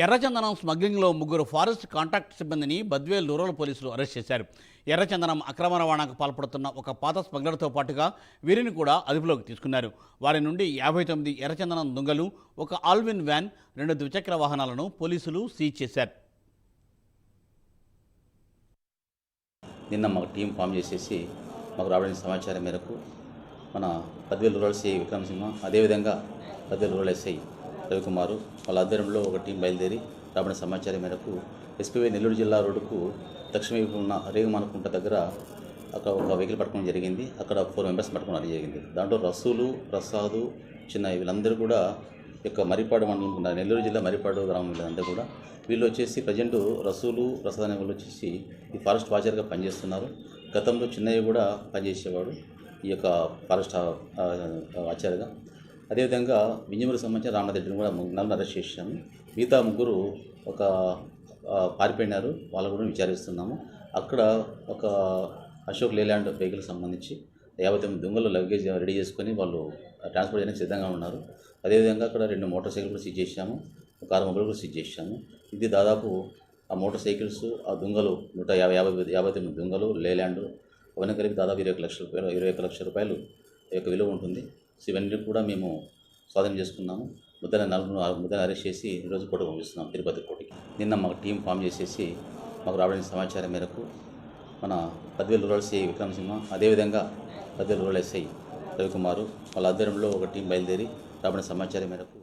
ఎర్రచందనం స్మగ్లింగ్లో ముగ్గురు forest contract సిబ్బందిని బద్వేల్ రూరల్ పోలీసులు అరెస్ట్ చేశారు. ఎర్రచందనం అక్రమ రవాణాకు పాల్పడుతున్న ఒక పాత స్మగ్లర్తో పాటుగా వీరిని కూడా అదుపులోకి తీసుకున్నారు. వారి నుండి 59 ఎర్రచందనం దొంగలు, ఒక ఆల్విన్ వ్యాన్, 2 ద్విచక్ర వాహనాలను పోలీసులు సీజ్ చేశారు. నిన్న మాకు టీం ఫామ్ చేసేసి మాకు రావడానికి సమాచారం మేరకు మన బద్వేల్ రూరల్ సిఐ విక్రమ్ సింహ, అదేవిధంగా బద్వేల్ రూరల్ ఎస్ఐ రవికుమారు వాళ్ళ ఆధ్వర్యంలో ఒక టీం బయలుదేరి రాబడిన సమాచారం మేరకు ఎస్పీవై నెల్లూరు జిల్లా రోడ్డుకు దక్షిణ వైపు ఉన్న రేగుమానుకుంట దగ్గర అక్కడ ఒక వెహికల్ పట్టుకోవడం జరిగింది. అక్కడ 4 మెంబర్స్ పట్టుకోవడం జరిగింది. దాంట్లో రసూలు, ప్రసాదు, చిన్న వీళ్ళందరూ కూడా మరిపాడు మండలం, నెల్లూరు జిల్లా మరిపాడు గ్రామం వీళ్ళందరూ కూడా వీళ్ళు వచ్చేసి ప్రజెంట్ రసూలు, ప్రసాద్ అనే వాళ్ళు వచ్చేసి ఈ ఫారెస్ట్ వాచర్గా పనిచేస్తున్నారు. గతంలో చిన్నయ్య కూడా పనిచేసేవాడు ఈ యొక్క ఫారెస్ట్ వాచర్గా. అదేవిధంగా వింజమూరుకు సంబంధించిన రామనాథరెడ్డిని కూడా 4 అరెస్ట్ చేశాము. మిగతా 3 పారిపోయినారు, వాళ్ళు కూడా విచారిస్తున్నాము. అక్కడ ఒక అశోక్ లేలాండ్ వెహికల్కి సంబంధించి 59 దొంగలు లగేజ్ రెడీ చేసుకొని వాళ్ళు ట్రాన్స్పోర్ట్ చేయడానికి సిద్ధంగా ఉన్నారు. అదేవిధంగా అక్కడ 2 మోటార్ సైకిల్ కూడా సీజ్ చేశాము, ఒక 6 మొబైల్ కూడా సీజ్ చేశాము. ఇది దాదాపు ఆ మోటార్ సైకిల్స్, ఆ దొంగలు 159 దొంగలు, లేలాండ్ అవన్నీ కలిపి దాదాపు 21 లక్షల రూపాయలు యొక్క విలువ ఉంటుంది. సో ఇవన్నీ కూడా మేము స్వాధీనం చేసుకున్నాము. ముద్దని అరెస్ట్ చేసి ఈరోజు కోర్టుకు పంపిస్తున్నాం, తిరుపతి కోర్టుకి. నిన్న మాకు టీం ఫామ్ చేసేసి మాకు రావడానికి సమాచారం మేరకు మన బద్వేల్ రూరల్ సిఐ విక్రమ్ సింహ, అదేవిధంగా బద్వేల్ రూరల్ ఎస్ఐ రవికుమారు వాళ్ళ ఆధ్వర్యంలో ఒక టీం బయలుదేరి రాబడిన సమాచారం మేరకు